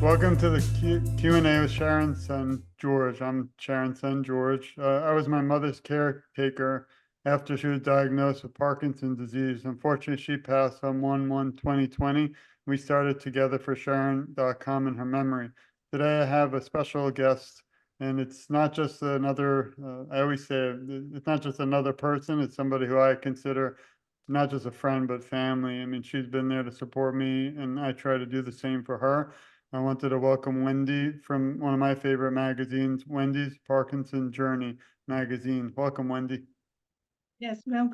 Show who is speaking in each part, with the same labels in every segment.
Speaker 1: Welcome to the Q&A with Sharon's son, George. I'm Sharon's son, George. I was my mother's caretaker after she was diagnosed with Parkinson's disease. Unfortunately, she passed on 1/1/2020. We started TogetherForSharon.com in her memory. Today, I have a special guest, and it's not just another, I always say, it's not just another person. It's somebody who I consider not just a friend, but family. I mean, she's been there to support me, and I try to do the same for her. I wanted to welcome Wendy from one of my favorite magazines, Wendy's Parkinson Journey magazine. Welcome, Wendy.
Speaker 2: Yes, well,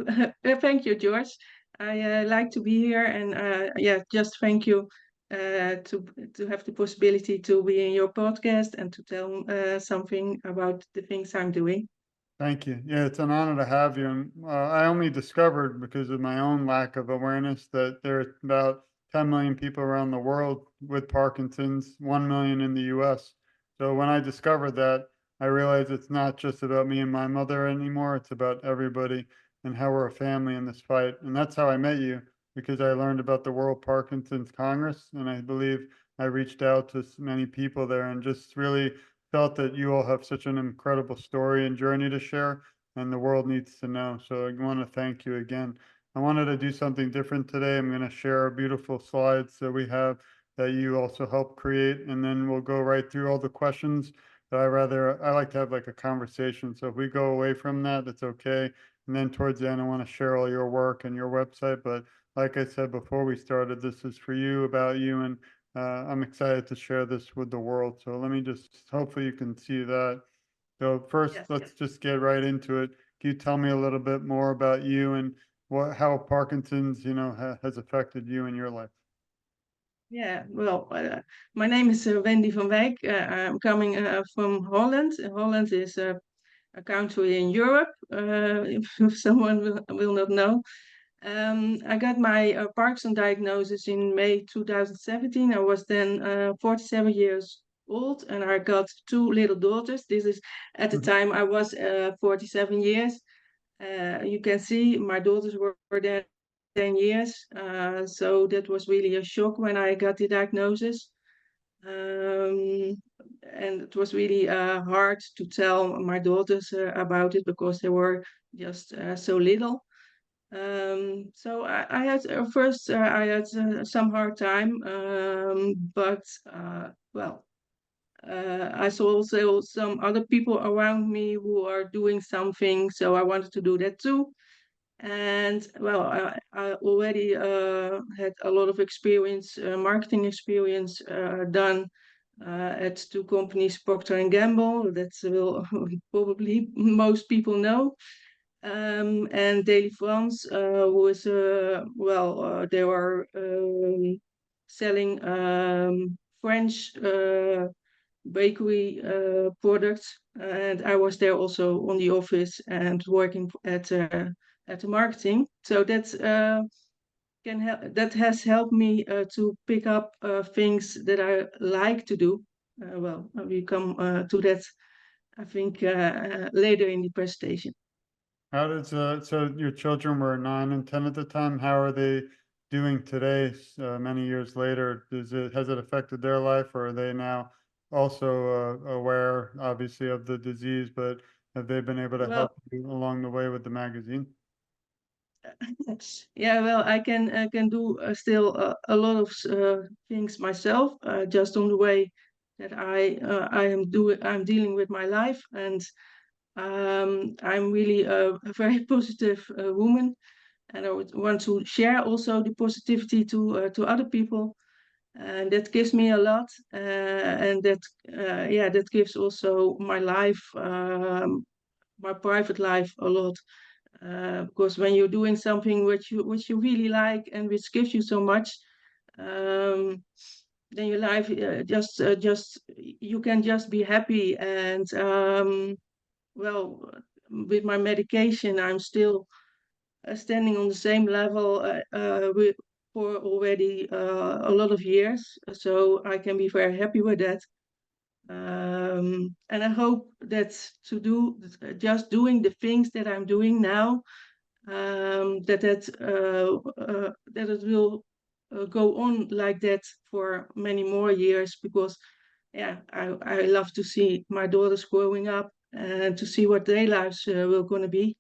Speaker 2: thank you, George. I like to be here, and yeah, just thank you to have the possibility to be in your podcast and to tell something about the things I'm doing.
Speaker 1: Thank you. Yeah, it's an honor to have you. And I only discovered because of my own lack of awareness that there are about 10 million people around the world with Parkinson's, 1 million in the US. So when I discovered that, I realized it's not just about me and my mother anymore. It's about everybody and how we're a family in this fight. And that's how I met you because I learned about the World Parkinson's Congress. And I believe I reached out to many people there and just really felt that you all have such an incredible story and journey to share, and the world needs to know. So I want to thank you again. I wanted to do something different today. I'm going to share beautiful slides that we have that you also helped create, and then we'll go right through all the questions that I like to have like a conversation. So if we go away from that, that's okay. And then towards the end, I want to share all your work and your website. But like I said before we started, this is for you, about you, and I'm excited to share this with the world. So let me just, hopefully you can see that. So first,
Speaker 2: Yes.
Speaker 1: let's just get right into it. Can you tell me a little bit more about you and how Parkinson's, has affected you in your life?
Speaker 2: Yeah, well, my name is Wendy van Wijk. I'm coming from Holland. Holland is a country in Europe, if someone will not know. I got my Parkinson diagnosis in May 2017. I was then 47 years old, and I got two little daughters. This is at the
Speaker 1: Mhm.
Speaker 2: time I was 47 years. You can see my daughters were then 10 years. So that was really a shock when I got the diagnosis. Um, and it was really hard to tell my daughters about it because they were just so little. So I had first I had some hard time, but well, I saw also some other people around me who are doing something, so I wanted to do that too. And well, I already had a lot of experience, marketing experience done at two companies, Procter and Gamble. That will probably most people know, and Daily France, who is they were selling French bakery products, and I was there also on the office and working at the marketing. So that has helped me to pick up things that I like to do. We come to that, I think, later in the presentation.
Speaker 1: How does, so your children were 9 and 10 at the time. How are they doing today, many years later? Has it affected their life, or are they now also aware, obviously, of the disease, but have they been able to help
Speaker 2: Well,
Speaker 1: you along the way with the magazine?
Speaker 2: yeah, well, I can do still a lot of things myself, just on the way that I'm dealing with my life, and I'm really a very positive woman, and I would want to share also the positivity to other people, and that gives me a lot, and that yeah, that gives also my life, my private life a lot, because when you're doing something which you really like and which gives you so much, um, then your life just you can just be happy. And well, with my medication, I'm still standing on the same level for already a lot of years, so I can be very happy with that. And I hope that to do just doing the things that I'm doing now, that it will go on like that for many more years, because yeah, I love to see my daughters growing up and to see what their lives will gonna be,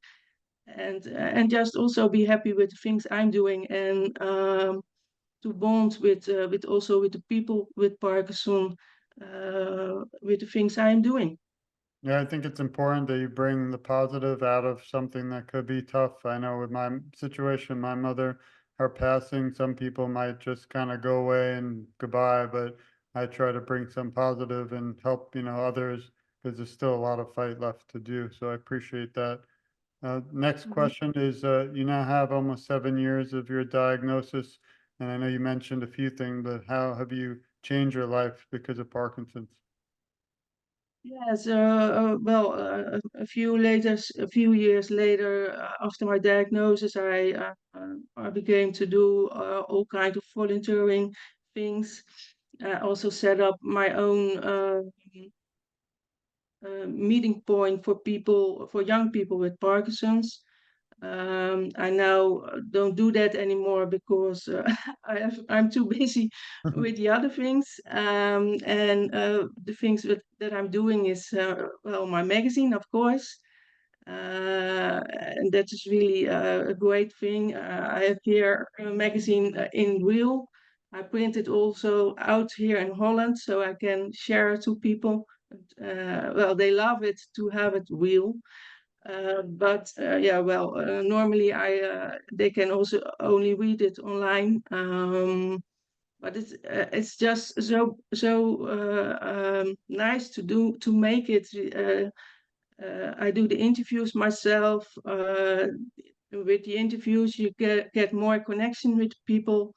Speaker 2: and just also be happy with the things I'm doing, and to bond with also with the people with Parkinson, with the things I'm doing.
Speaker 1: Yeah, I think it's important that you bring the positive out of something that could be tough. I know with my situation, my mother, her passing, some people might just kind of go away and goodbye, but I try to bring some positive and help, others because there's still a lot of fight left to do. So I appreciate that. Next
Speaker 2: Mhm.
Speaker 1: question is, you now have almost 7 years of your diagnosis, and I know you mentioned a few things, but how have you changed your life because of Parkinson's?
Speaker 2: Yes, well, a few years later, after my diagnosis, I began to do all kinds of volunteering things. I also set up my own meeting point for people, for young people with Parkinson's. I now don't do that anymore because I'm too busy with the other things. And the things that I'm doing is, well, my magazine, of course. And that is really a great thing. I have here a magazine in real. I print it also out here in Holland so I can share it to people. Well, they love it to have it real. But yeah, well, normally they can also only read it online. But it's just so nice to make it. I do the interviews myself. With the interviews, you get more connection with people,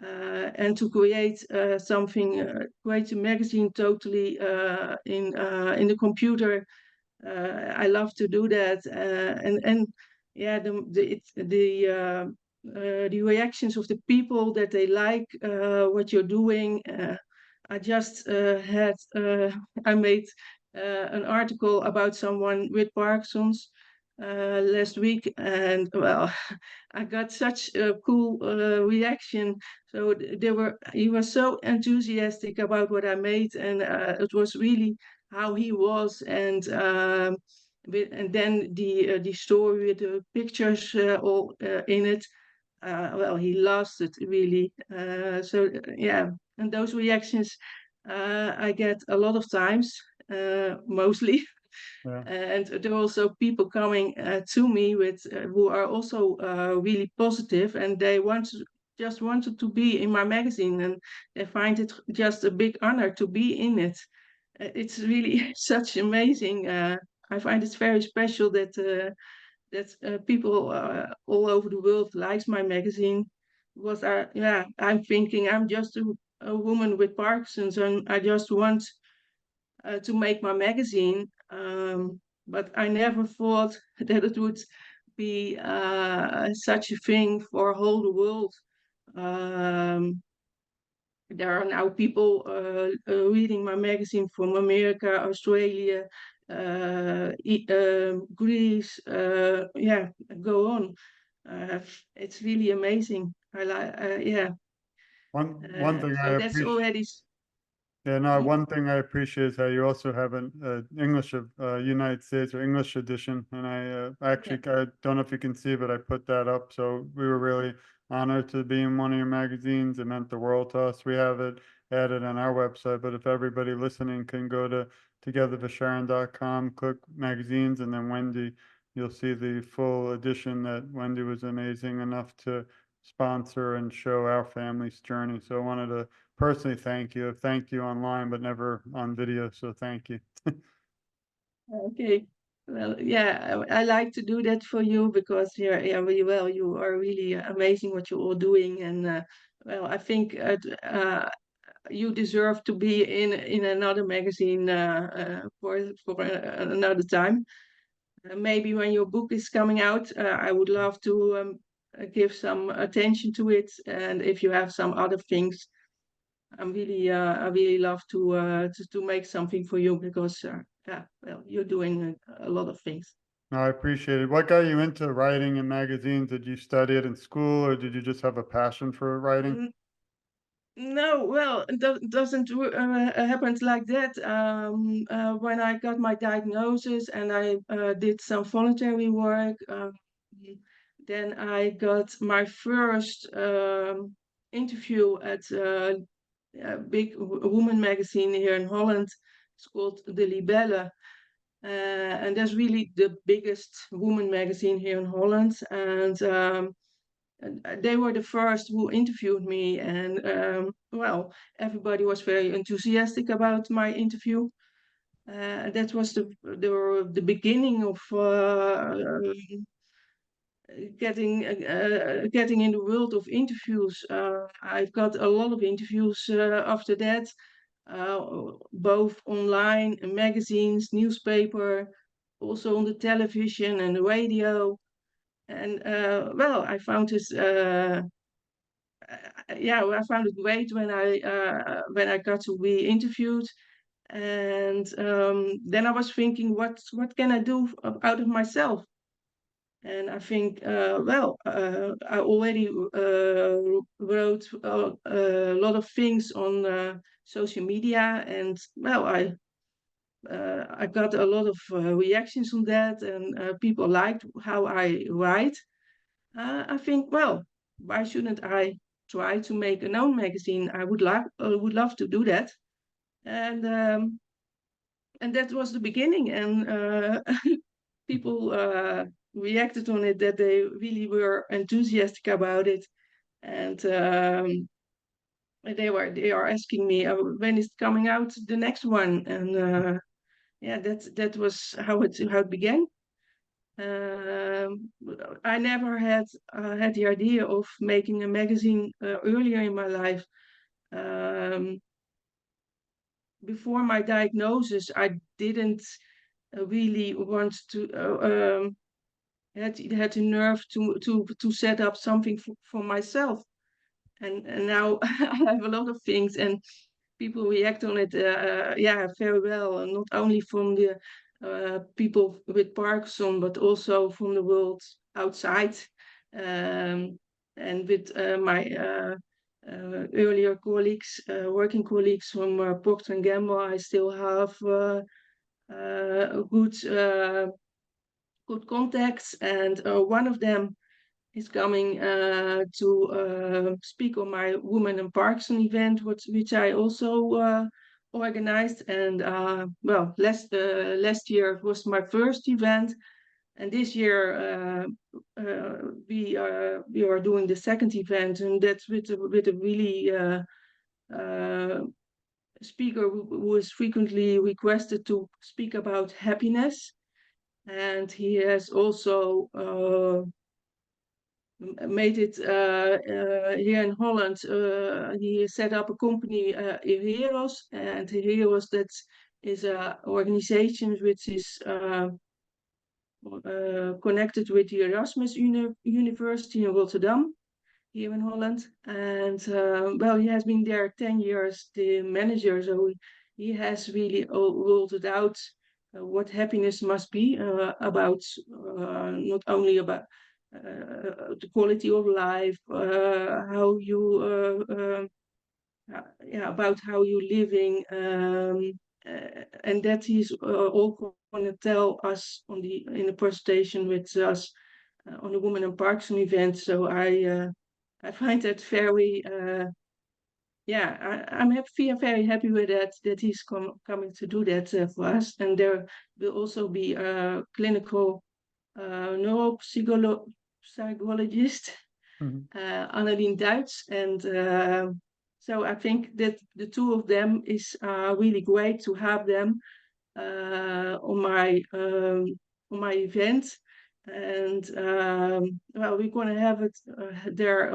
Speaker 2: and to create something, create a magazine totally in the computer. I love to do that, and yeah, the reactions of the people that they like what you're doing. I just had I made an article about someone with Parkinson's last week, and well, I got such a cool reaction. So he was so enthusiastic about what I made, and it was really how he was, and then the story with the pictures all in it. Well, he lost it really. Yeah, and those reactions I get a lot of times, mostly.
Speaker 1: Yeah.
Speaker 2: And there are also people coming to me with who are also really positive, and they just wanted to be in my magazine, and they find it just a big honor to be in it. It's really such amazing. I find it very special that people all over the world likes my magazine, because yeah, I'm thinking I'm just a woman with Parkinson's, and I just want to make my magazine. But I never thought that it would be such a thing for whole the world. Um, there are now people reading my magazine from America, Australia, Greece. Yeah, go on. It's really amazing. I like, yeah.
Speaker 1: One thing I
Speaker 2: So that's
Speaker 1: appreciate.
Speaker 2: already.
Speaker 1: Yeah, no,
Speaker 2: Hmm?
Speaker 1: one thing I appreciate is how you also have an English of United States or English edition, and
Speaker 2: Yeah.
Speaker 1: I don't know if you can see, but I put that up. So we were really honored to be in one of your magazines. It meant the world to us. We have it added on our website, but if everybody listening can go to TogetherForSharon.com, click magazines, and then Wendy, you'll see the full edition that Wendy was amazing enough to sponsor and show our family's journey. So I wanted to personally thank you. I've thanked you online, but never on video. So thank you.
Speaker 2: Okay. Well, yeah, I like to do that for you because yeah, really well. You are really amazing what you're all doing, and well, I think you deserve to be in another magazine for another time. Maybe when your book is coming out, I would love to give some attention to it. And if you have some other things, I really love to make something for you because yeah, well, you're doing a lot of things.
Speaker 1: No, I appreciate it. What got you into writing in magazines? Did you study it in school, or did you just have a passion for writing?
Speaker 2: Mm, No, well, it doesn't happen like that. When I got my diagnosis and I did some voluntary work, then I got my first interview at a big woman magazine here in Holland. It's called De Libelle. And that's really the biggest woman magazine here in Holland. And they were the first who interviewed me, and well, everybody was very enthusiastic about my interview. That was the beginning of getting in the world of interviews. I've got a lot of interviews after that, both online, in magazines, newspaper, also on the television and the radio. And well, I found this. Yeah, I found it great when I got to be interviewed, and then I was thinking, what can I do out of myself? And I think, well, I already wrote a lot of things on social media, and well, I got a lot of reactions on that, and people liked how I write. I think, well, why shouldn't I try to make a known magazine? I would love to do that, and that was the beginning. And people reacted on it that they really were enthusiastic about it, and they are asking me when is it coming out the next one, and yeah, that was how it began. Um, I never had the idea of making a magazine earlier in my life. Um, Before my diagnosis, I didn't really want to had the nerve to set up something for myself. And now I have a lot of things, and people react on it, yeah, very well, and not only from the people with Parkinson, but also from the world outside, and with my earlier colleagues, working colleagues from Procter and Gamble. I still have good contacts, and one of them is coming to speak on my Women in Parkinson event, which I also organized. And well, last year it was my first event, and this year we are doing the second event, and that's with a really speaker who is frequently requested to speak about happiness, and he has also made it here in Holland. He set up a company, Heroes, and Heroes, that is a organization which is connected with the Erasmus University in Rotterdam, here in Holland. And well, he has been there 10 years, the manager, so he has really rolled it out. What happiness must be about, not only about the quality of life, how you, yeah, about how you living, and that he's all going to tell us in the presentation with us on the Women in Parkinson event. So I find that very, yeah, I'm happy, very happy with that he's coming to do that for us. And there will also be a clinical neuropsychologist,
Speaker 1: Mhm.
Speaker 2: Annelien Duits. And so I think that the two of them is really great to have them on my event. And well, we're going to have it there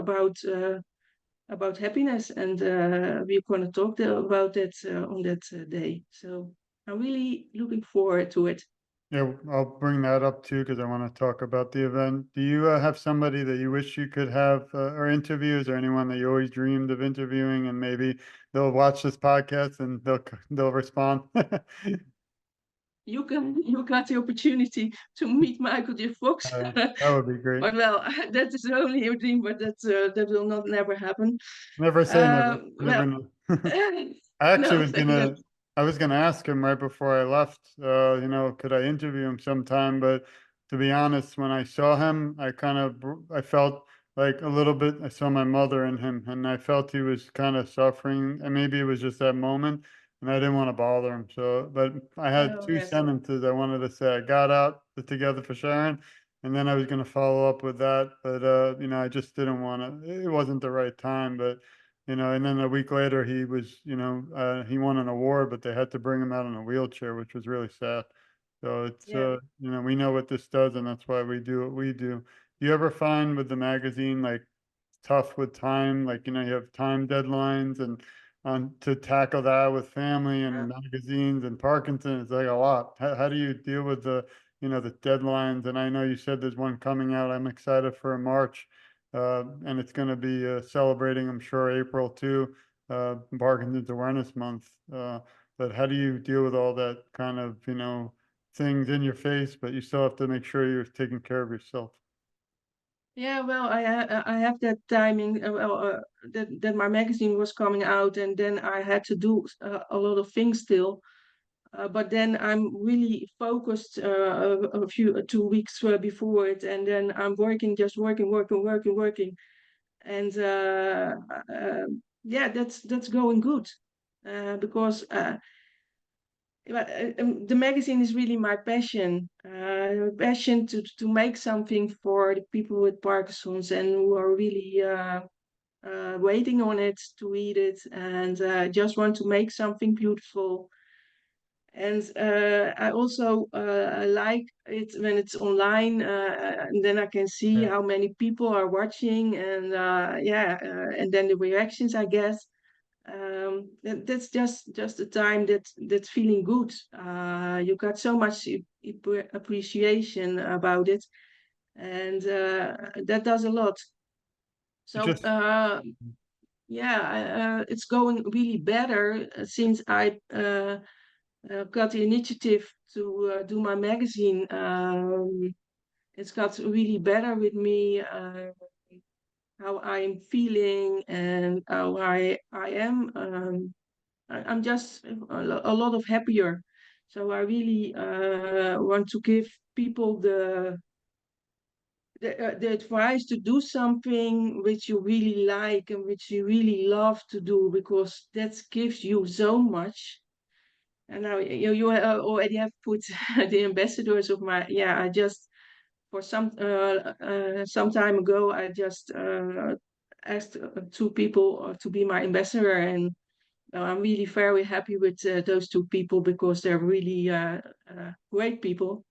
Speaker 2: about happiness, and we're going to talk about that on that day. So I'm really looking forward to it.
Speaker 1: Yeah, I'll bring that up too because I want to talk about the event. Do you have somebody that you wish you could have or interview? Is there anyone that you always dreamed of interviewing, and maybe they'll watch this podcast and they'll respond?
Speaker 2: you got the opportunity to meet Michael J. Fox.
Speaker 1: That would be great.
Speaker 2: But well, that is only a dream, but that will not never happen.
Speaker 1: Never say never. Never
Speaker 2: Well,
Speaker 1: know. I actually
Speaker 2: no,
Speaker 1: was
Speaker 2: thank you.
Speaker 1: gonna ask him right before I left, could I interview him sometime? But to be honest, when I saw him, I felt like a little bit, I saw my mother in him and I felt he was kind of suffering and maybe it was just that moment and I didn't want to bother him. So, but I had
Speaker 2: Oh
Speaker 1: two
Speaker 2: yes,
Speaker 1: sentences I wanted to say. I got out the Together for Sharon and then I was going to follow up with that, but I just didn't want to, it wasn't the right time, but and then a week later he won an award, but they had to bring him out in a wheelchair, which was really sad. So it's,
Speaker 2: yeah.
Speaker 1: we know what this does and that's why we do what we do. Do you ever find with the magazine, like tough with time, like, you have time deadlines and to tackle that with family and magazines and Parkinson, it's like a lot. How do you deal with the deadlines? And I know you said there's one coming out. I'm excited for March. And it's going to be celebrating, I'm sure, April too, Parkinson's Awareness Month. But how do you deal with all that kind of, things in your face, but you still have to make sure you're taking care of yourself?
Speaker 2: Yeah, well, I have that timing, that my magazine was coming out, and then I had to do a lot of things still. But then I'm really focused a few 2 weeks before it, and then I'm working, just working, working, working, working, and yeah, that's going good, because the magazine is really my passion to make something for the people with Parkinson's and who are really waiting on it to read it, and just want to make something beautiful. And I also like it when it's online, and then I can see
Speaker 1: Yeah.
Speaker 2: how many people are watching, and yeah, and then the reactions, I guess. That's just a time that's feeling good. You got so much appreciation about it, and that does a lot.
Speaker 1: You
Speaker 2: So
Speaker 1: just
Speaker 2: yeah, it's going really better since I got the initiative to do my magazine. It's got really better with me, how I'm feeling and how I am. I'm just a lot of happier. So I really want to give people the advice to do something which you really like and which you really love to do, because that gives you so much. And now you already have put the ambassadors of my, yeah, I just for some time ago I just asked two people to be my ambassador, and I'm really very happy with those two people because they're really great people.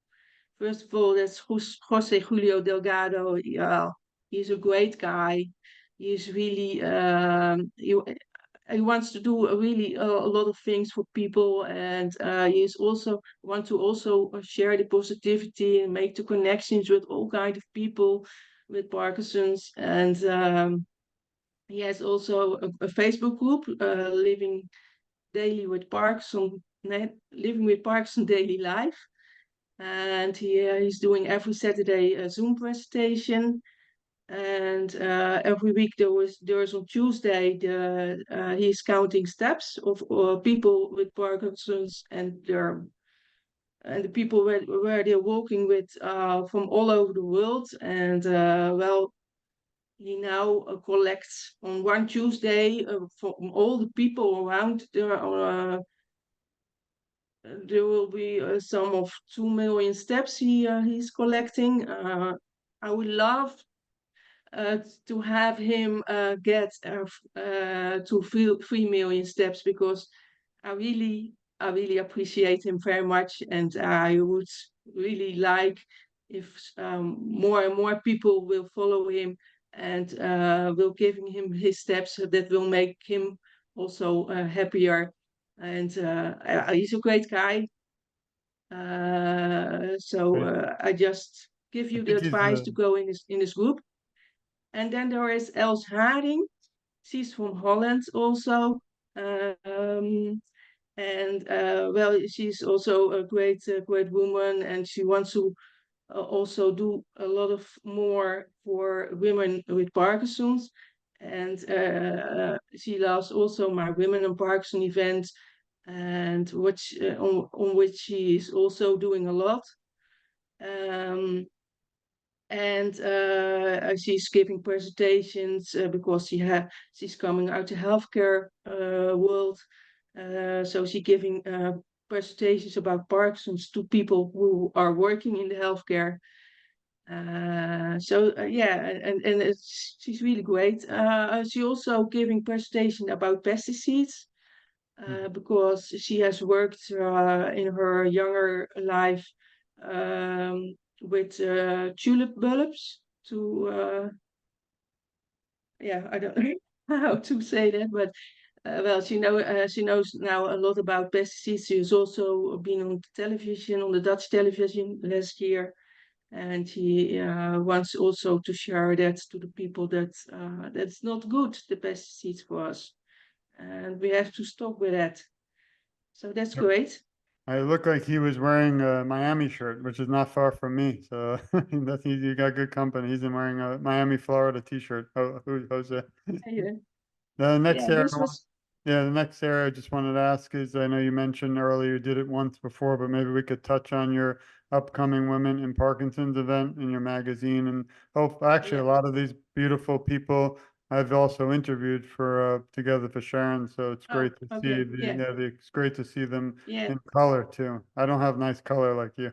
Speaker 2: First of all, that's Jose Julio Delgado. Yeah, he's a great guy. He's really he wants to do a lot of things for people, and he's also want to also share the positivity and make the connections with all kind of people with Parkinson's. And he has also a Facebook group, living daily with Parkinson, living with Parkinson daily life, and he's doing every Saturday a Zoom presentation. And every week there's on Tuesday he's counting steps of people with Parkinson's, and the people where they're walking with from all over the world. And well, he now collects on one Tuesday from all the people around there. There will be a sum of 2 million steps he's collecting. I would love uh, to have him get to 3 million steps, because I really appreciate him very much, and I would really like if more and more people will follow him and will giving him his steps. That will make him also happier. And he's a great guy. So
Speaker 1: great.
Speaker 2: I just give
Speaker 1: I
Speaker 2: you the
Speaker 1: think he's
Speaker 2: advice to go in this group. And then there is Els Haring. She's from Holland also. Um, And well, she's also a great woman, and she wants to also do a lot of more for women with Parkinson's. And she loves also my Women on Parkinson event, and on which she is also doing a lot. Um, and she's giving presentations because she's coming out the healthcare world. So she's giving presentations about Parkinson's to people who are working in the healthcare. Yeah, and she's really great. She also giving presentation about pesticides because she has worked in her younger life with tulip bulbs to yeah, I don't know how to say that, but well, she knows now a lot about pesticides. She's also been on television, on the Dutch television last year, and he wants also to share that to the people that that's not good, the pesticides for us, and we have to stop with that. So that's
Speaker 1: Yep.
Speaker 2: great.
Speaker 1: I look like he was wearing a Miami shirt, which is not far from me. So that's you got good company. He's been wearing a Miami, Florida t-shirt. Oh, Jose.
Speaker 2: Yeah,
Speaker 1: The next
Speaker 2: yeah,
Speaker 1: area,
Speaker 2: this was
Speaker 1: yeah, the next area I just wanted to ask is, I know you mentioned earlier you did it once before, but maybe we could touch on your upcoming Women in Parkinson's event in your magazine. And oh, actually,
Speaker 2: yeah.
Speaker 1: a lot of these beautiful people I've also interviewed for Together for Sharon. So it's
Speaker 2: Oh,
Speaker 1: great to see
Speaker 2: okay,
Speaker 1: the,
Speaker 2: yeah,
Speaker 1: yeah, it's great to see them
Speaker 2: yeah,
Speaker 1: in color too. I don't have nice color like you.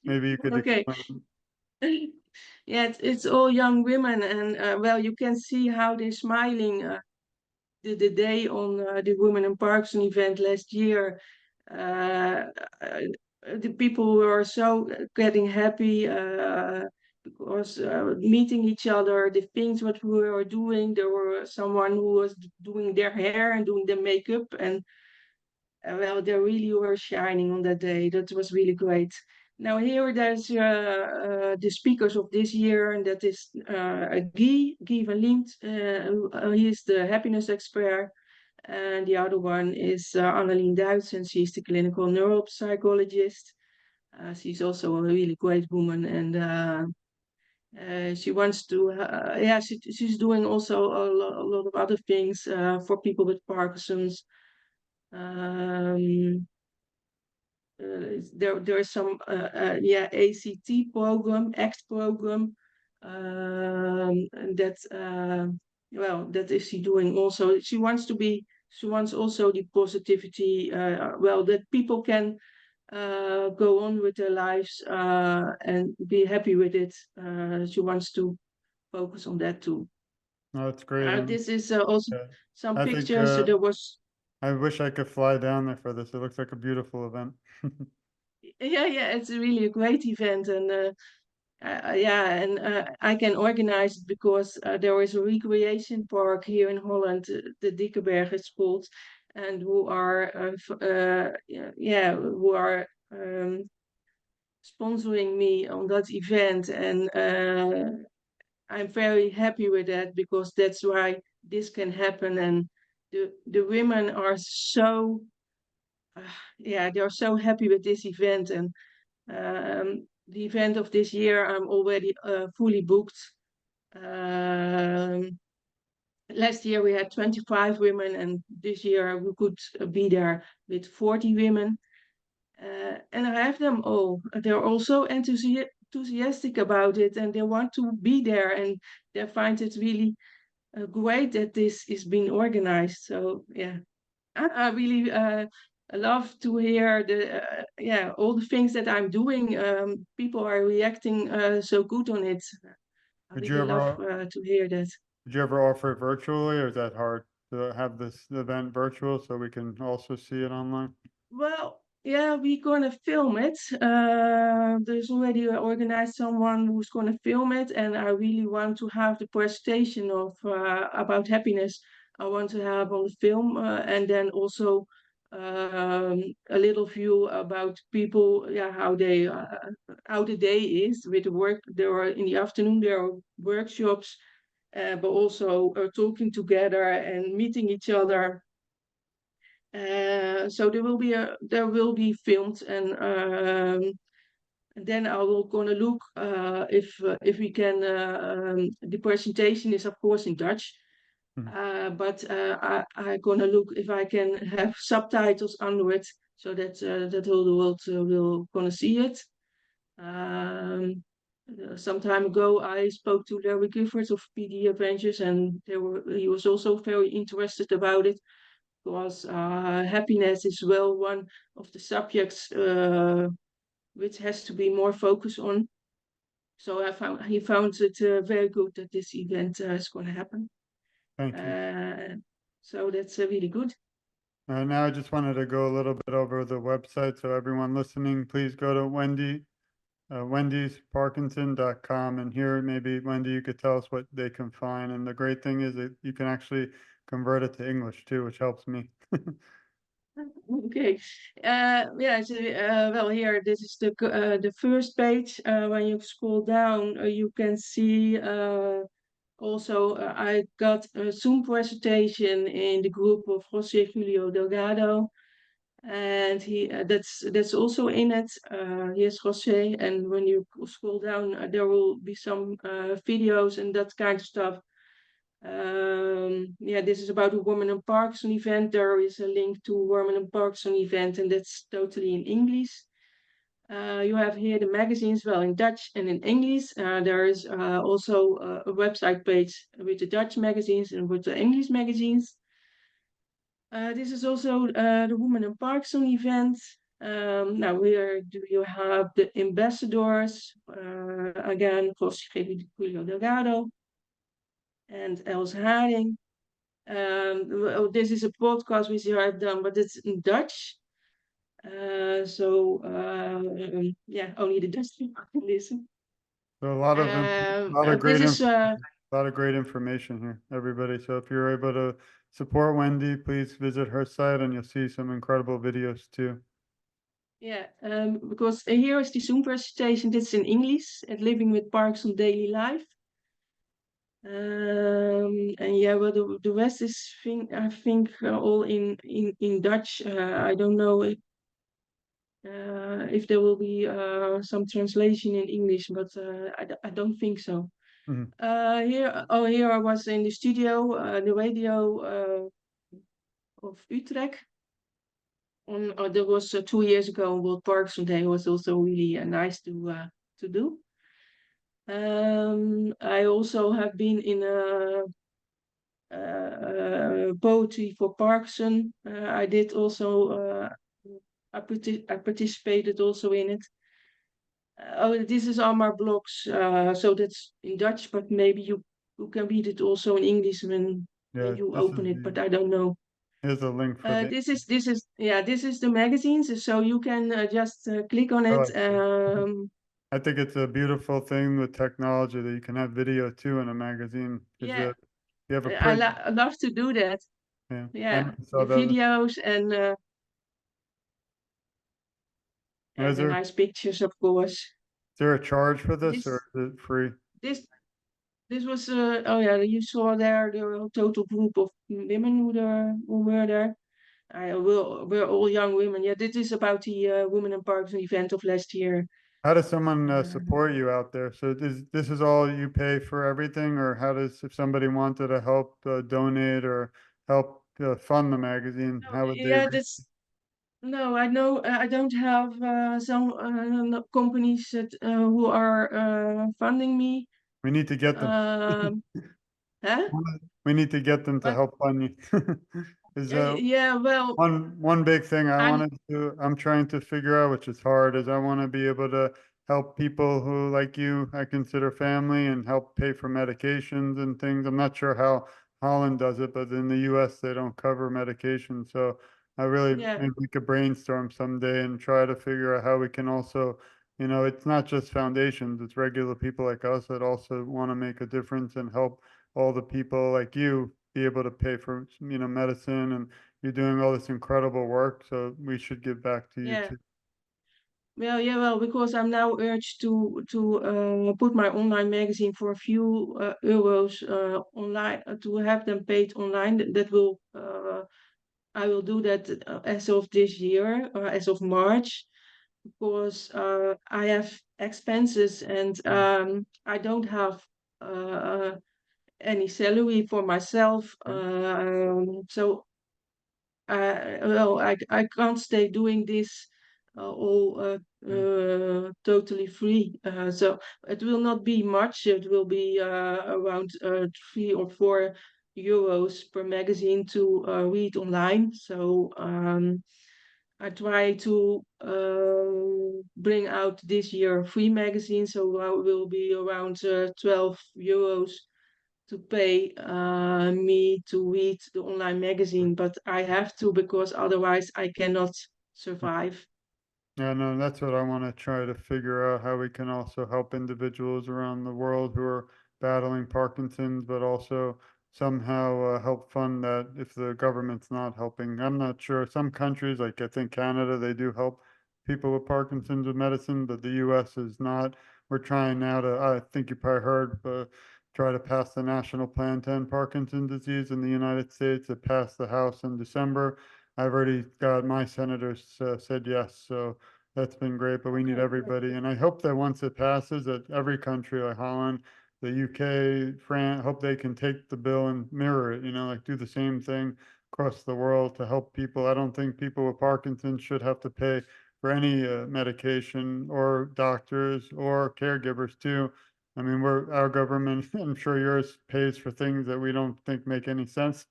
Speaker 1: Maybe you could
Speaker 2: okay.
Speaker 1: explain.
Speaker 2: Yeah, it's all young women, and well, you can see how they're smiling. The day on the Women in Parkinson event last year, uh, uh, the people were so getting happy because meeting each other, the things what we were doing. There were someone who was doing their hair and doing their makeup, and well, they really were shining on that day. That was really great. Now here there's the speakers of this year, and that is Guy van Liemt. He is the happiness expert, and the other one is Annelien Duits, and she's the clinical neuropsychologist. She's also a really great woman, and she wants to, yeah, she's doing also a lot of other things for people with Parkinson's. Um, there is some yeah, ACT program, ACT program, and that well, that is she doing also. She wants also the positivity, well, that people can go on with their lives and be happy with it. She wants to focus on that too.
Speaker 1: No, that's great. And
Speaker 2: This is also
Speaker 1: yeah,
Speaker 2: some
Speaker 1: I think
Speaker 2: pictures. So there was
Speaker 1: I wish I could fly down there for this. It looks like a beautiful event.
Speaker 2: yeah, yeah, it's really a great event, and yeah, and I can organize it because there is a recreation park here in Holland, the Dikkeberg is called, and who are yeah, yeah, who are sponsoring me on that event, and I'm very happy with that because that's why this can happen, and the women are so yeah, they are so happy with this event, and the event of this year, I'm already fully booked. Um, Last year we had 25 women, and this year we could be there with 40 women. And I have them all. They're also enthusiastic about it, and they want to be there, and they find it really great that this is being organized. So yeah, I really love to hear the yeah, all the things that I'm doing. People are reacting so good on it. I
Speaker 1: Would you
Speaker 2: really love
Speaker 1: ever
Speaker 2: to hear that.
Speaker 1: would you ever offer it virtually, or is that hard to have this event virtual so we can also see it online?
Speaker 2: Well, yeah, we're gonna film it. There's already organized someone who's gonna film it, and I really want to have the presentation of about happiness. I want to have on the film, and then also a little view about people, yeah, how the day is with the work. There are in the afternoon there are workshops, but also talking together and meeting each other, So there will be filmed, and then I will gonna look if we can. The presentation is of course in Dutch,
Speaker 1: Mhm.
Speaker 2: but I gonna look if I can have subtitles under it so that that whole the world will gonna see it. Um, some time ago, I spoke to Larry Gifford of PD Adventures, and he was also very interested about it because happiness is well one of the subjects which has to be more focused on. So he found it very good that this event is going to happen.
Speaker 1: Thank you.
Speaker 2: Uh, so that's really good.
Speaker 1: Now I just wanted to go a little bit over the website. So everyone listening, please go to wendysparkinson.com, and here maybe Wendy, you could tell us what they can find. And the great thing is that you can actually convert it to English too, which helps me.
Speaker 2: Okay. Yeah. So, well, here this is the first page. When you scroll down, you can see also I got a Zoom presentation in the group of José Julio Delgado, and he that's also in it. Here's José, and when you scroll down, there will be some videos and that kind of stuff. Yeah, this is about the Women in Parkinson event. There is a link to Women in Parkinson event, and that's totally in English. You have here the magazines, well, in Dutch and in English. There is also a website page with the Dutch magazines and with the English magazines. This is also the Women in Parkinson event. Now, here do you have the ambassadors, again, José Julio Delgado and Els Haring. Well, this is a podcast which I've done, but it's in Dutch. Yeah, only the Dutch people can listen.
Speaker 1: So a lot of
Speaker 2: This
Speaker 1: great
Speaker 2: is
Speaker 1: a lot of great information here, everybody. So if you're able to support Wendy, please visit her site and you'll see some incredible videos too.
Speaker 2: yeah, because here is the Zoom presentation. This is in English at Living with Parkinson Daily Life. And yeah, well, the rest is I think all in Dutch. I don't know if there will be some translation in English, but I don't think so.
Speaker 1: Mhm.
Speaker 2: Here I was in the studio, the radio of Utrecht. There was 2 years ago on World Parkinson Day. Was also really nice to do. I also have been in a poetry for Parkinson. I did also. I participated also in it. Oh, this is on my blogs, so that's in Dutch, but maybe you can read it also in English when
Speaker 1: Yeah,
Speaker 2: you
Speaker 1: this
Speaker 2: open
Speaker 1: is
Speaker 2: it, but I don't know.
Speaker 1: here's a link for the
Speaker 2: This is the magazines, so you can just click on
Speaker 1: I
Speaker 2: it.
Speaker 1: like that. I think it's a beautiful thing with technology that you can have video too in a magazine. Is
Speaker 2: Yeah,
Speaker 1: that you have a print?
Speaker 2: I love to do that.
Speaker 1: Yeah, I
Speaker 2: Yeah,
Speaker 1: never saw
Speaker 2: the
Speaker 1: that.
Speaker 2: videos
Speaker 1: Is
Speaker 2: and the nice pictures, of course.
Speaker 1: there a charge for this or
Speaker 2: This
Speaker 1: is it free?
Speaker 2: this this was oh yeah, you saw there the total group of women who were there. We're all young women. Yeah, this is about the Women in Parkinson event of last year.
Speaker 1: How does someone
Speaker 2: Uh,
Speaker 1: support you out there? So this is all you pay for everything, or how does if somebody wanted to help donate or help fund the magazine,
Speaker 2: no,
Speaker 1: how would they
Speaker 2: yeah,
Speaker 1: reach?
Speaker 2: that's no. I know I don't have some companies that who are funding me.
Speaker 1: We need to get them.
Speaker 2: Um, huh?
Speaker 1: We need to get them to
Speaker 2: But
Speaker 1: help fund you. Is
Speaker 2: yeah, well,
Speaker 1: one big thing
Speaker 2: I'm
Speaker 1: I'm trying to figure out, which is hard, is I want to be able to help people who, like you, I consider family and help pay for medications and things. I'm not sure how Holland does it, but in the US, they don't cover medication. So I really,
Speaker 2: yeah,
Speaker 1: maybe we could brainstorm someday and try to figure out how we can also, it's not just foundations, it's regular people like us that also want to make a difference and help all the people like you be able to pay for, medicine, and you're doing all this incredible work, so we should give back to you
Speaker 2: yeah.
Speaker 1: too.
Speaker 2: Well, because I'm now urged to put my online magazine for a few euros online to have them paid online. That will I will do that as of this year, as of March, because I have expenses and I don't have any salary for myself. So I can't stay doing this all totally free. So it will not be much. It will be around 3 or 4 euros per magazine to read online. So I try to bring out this year free magazine. So I will be around 12 euros to pay me to read the online magazine, but I have to because otherwise I cannot survive.
Speaker 1: Yeah, no, that's what I want to try to figure out how we can also help individuals around the world who are battling Parkinson's, but also somehow help fund that if the government's not helping. I'm not sure. Some countries, like I think Canada, they do help people with Parkinson's with medicine, but the US is not. We're trying now to, I think you probably heard, try to pass the national plan to end Parkinson's disease in the United States. It passed the House in December. I've already got my senators said yes, so that's been great, but we need
Speaker 2: Okay,
Speaker 1: everybody. And I hope that once it passes, that every country like Holland, the UK, France, hope they can take the bill and mirror it, like do the same thing across the world to help people. I don't think people with Parkinson's should have to pay for any medication or doctors or caregivers too. I mean, our government, I'm sure yours pays for things that we don't think make any sense.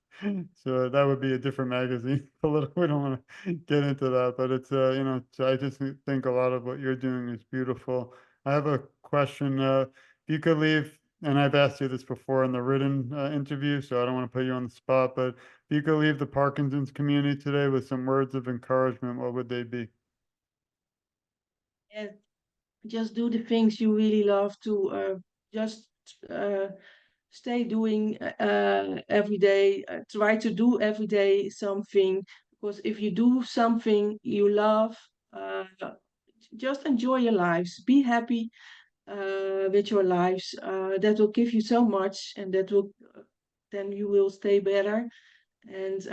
Speaker 1: So that would be a different magazine. Political, we don't want to get into that, but it's so I just think a lot of what you're doing is beautiful. I have a question. If you could leave, and I've asked you this before in the written interview, so I don't want to put you on the spot, but if you could leave the Parkinson's community today with some words of encouragement, what would they be?
Speaker 2: yeah, just do the things you really love to just uh, stay doing every day. Try to do every day something because if you do something you love, uh, just enjoy your lives. Be happy with your lives. That will give you so much, and that will then you will stay better. And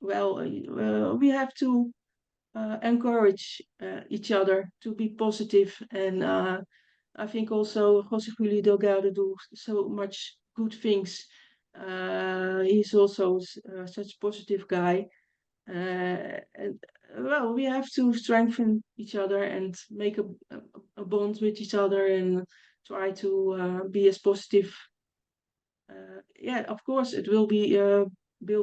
Speaker 2: we have to encourage each other to be positive. And I think also José Julio Delgado do so much good things. He's also such a positive guy. And we have to strengthen each other and make a bond with each other and try to be as positive. Yeah, of course, it will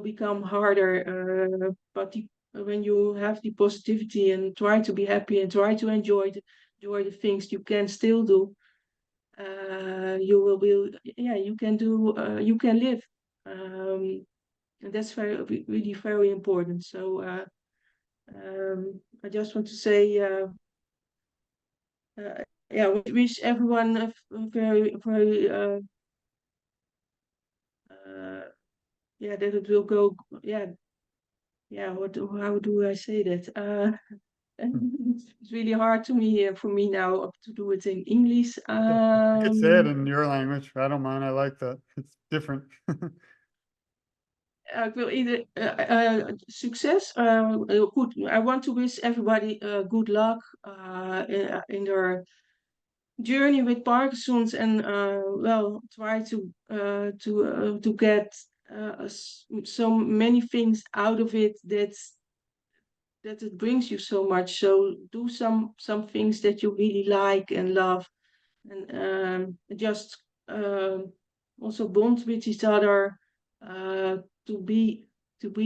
Speaker 2: become harder, but when you have the positivity and try to be happy and try to enjoy the things you can still do, you will be yeah you can live, and that's really very important. So I just want to say yeah, we wish everyone a very uh, yeah, that it will go yeah. Yeah, how do I say that? It's really hard to me for me now to do it in English.
Speaker 1: You could say it in your language. I don't mind. I like that. It's different.
Speaker 2: Ik wil ieder succes. Good. I want to wish everybody good luck in their journey with Parkinson's, and try to get so many things out of it that it brings you so much. So do some things that you really like and love, and just also bond with each other uh, to be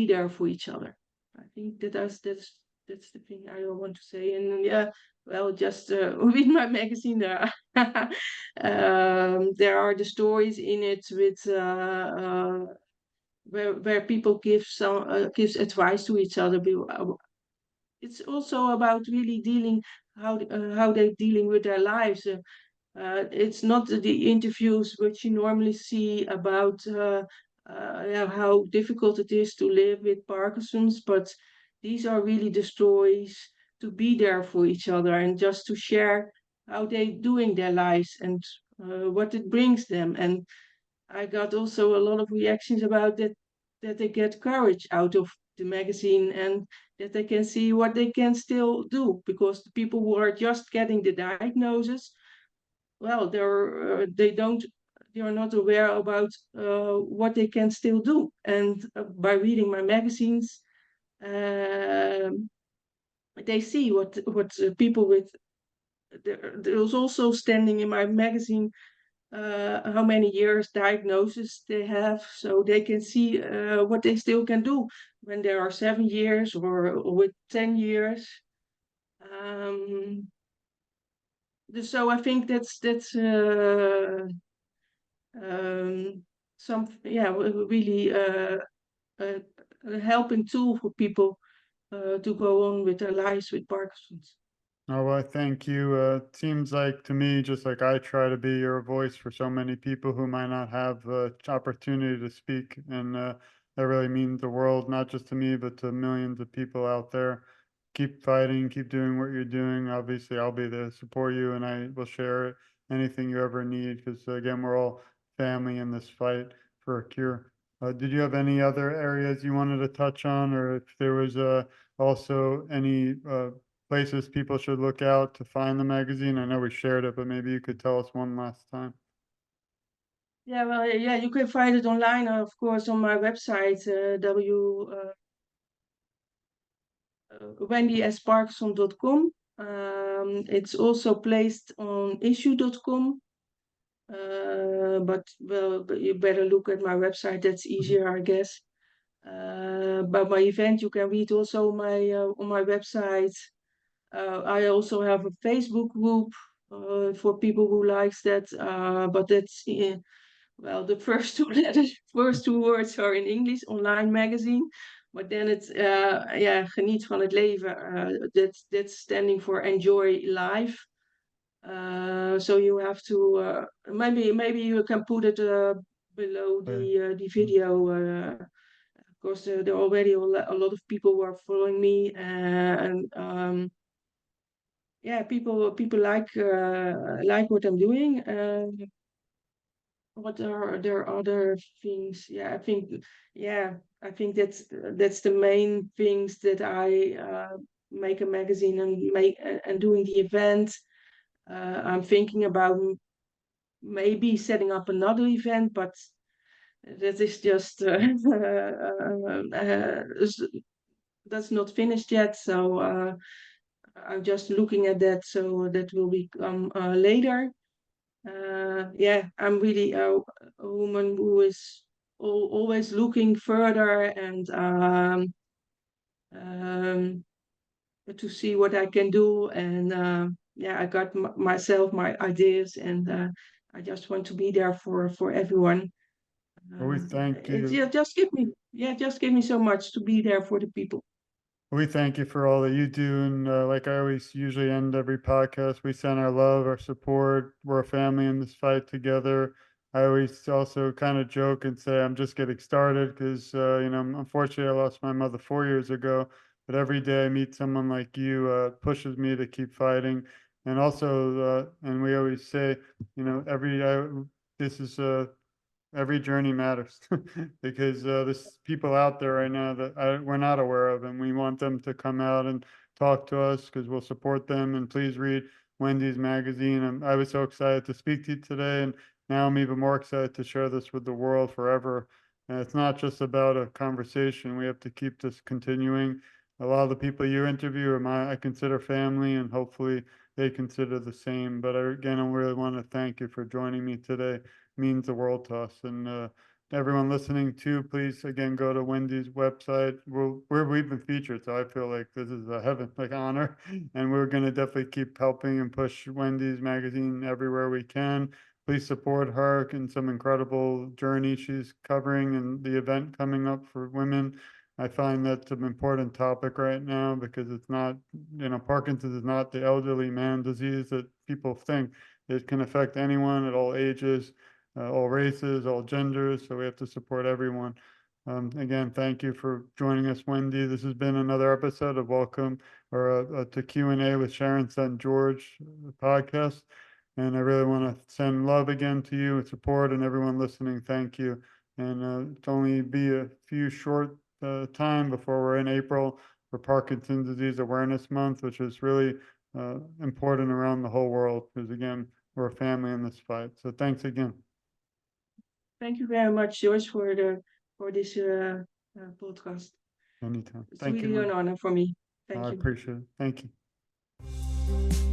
Speaker 2: there for each other. I think that's the thing I want to say. And yeah, well, just read my magazine. There, there are the stories in it with. Where people gives advice to each other. It's also about really dealing how they're dealing with their lives. It's not the interviews which you normally see about yeah, how difficult it is to live with Parkinson's, but these are really the stories to be there for each other and just to share how they're doing their lives and what it brings them. And I got also a lot of reactions about that that they get courage out of the magazine, and that they can see what they can still do, because the people who are just getting the diagnosis, well, they are not aware about what they can still do. And by reading my magazines, um they see what people with there was also standing in my magazine how many years diagnosis they have, so they can see what they still can do when there are 7 years or with 10 years. Um, so I think that's some, yeah, really a, a helping tool for people to go on with their lives with Parkinson's.
Speaker 1: Oh, well, thank you. It seems like to me, just like I try to be your voice for so many people who might not have the opportunity to speak. And that really means the world, not just to me, but to millions of people out there. Keep fighting, keep doing what you're doing. Obviously, I'll be there to support you, and I will share anything you ever need, because again, we're all family in this fight for a cure. Did you have any other areas you wanted to touch on, or if there was also any places people should look out to find the magazine? I know we shared it, but maybe you could tell us one last time.
Speaker 2: Yeah, well, yeah, you can find it online, of course, on my website, wendysparkinson.com. It's also placed on issue.com. But you better look at my website. That's
Speaker 1: Mhm.
Speaker 2: easier, I guess. About my event, you can read also on my website. I also have a Facebook group for people who likes that. But that's well, the first two letters, first two words are in English. Online magazine. But then it's yeah, geniet van het leven. That's standing for enjoy life. So you have to maybe you can put it below
Speaker 1: Okay.
Speaker 2: the video, because there are already a lot of people who are following me, and yeah, people like what I'm doing. What are there other things? Yeah, I think that's the main things that I make a magazine and make and doing the event. I'm thinking about maybe setting up another event, but that is just that's not finished yet. So I'm just looking at that. So that will become later. Yeah, I'm really a woman who is always looking further and um, to see what I can do. And yeah, I got myself my ideas, and I just want to be there for everyone.
Speaker 1: Well, we thank
Speaker 2: It's
Speaker 1: you.
Speaker 2: just give me so much to be there for the people.
Speaker 1: We thank you for all that you do. And like I always usually end every podcast, we send our love, our support. We're a family in this fight together. I always also kind of joke and say I'm just getting started because, unfortunately, I lost my mother 4 years ago. But every day I meet someone like you pushes me to keep fighting. And also, and we always say, this is every journey matters because there's people out there right now that we're not aware of, and we want them to come out and talk to us because we'll support them. And please read Wendy's magazine. I was so excited to speak to you today, and now I'm even more excited to share this with the world forever. And it's not just about a conversation. We have to keep this continuing. A lot of the people you interview are I consider family, and hopefully they consider the same. But again, I really want to thank you for joining me today. Means the world to us. And to everyone listening too, please again go to Wendy's website. Where we've been featured, so I feel like this is a heaven, like honor, and we're going to definitely keep helping and push Wendy's magazine everywhere we can. Please support her in some incredible journey she's covering and the event coming up for women. I find that's an important topic right now because it's not, Parkinson's is not the elderly man disease that people think. It can affect anyone at all ages, all races, all genders. So we have to support everyone. Again, thank you for joining us, Wendy. This has been another episode of Welcome or to Q&A with Sharon St. George podcast. And I really want to send love again to you and support and everyone listening. Thank you. And it's only be a few short time before we're in April for Parkinson's Disease Awareness Month, which is really important around the whole world, because again, we're a family in this fight. So thanks again.
Speaker 2: Thank you very much, George, for this podcast.
Speaker 1: Anytime.
Speaker 2: It's
Speaker 1: Thank
Speaker 2: really
Speaker 1: you.
Speaker 2: an honor for me.
Speaker 1: I
Speaker 2: Thank you.
Speaker 1: appreciate it. Thank you.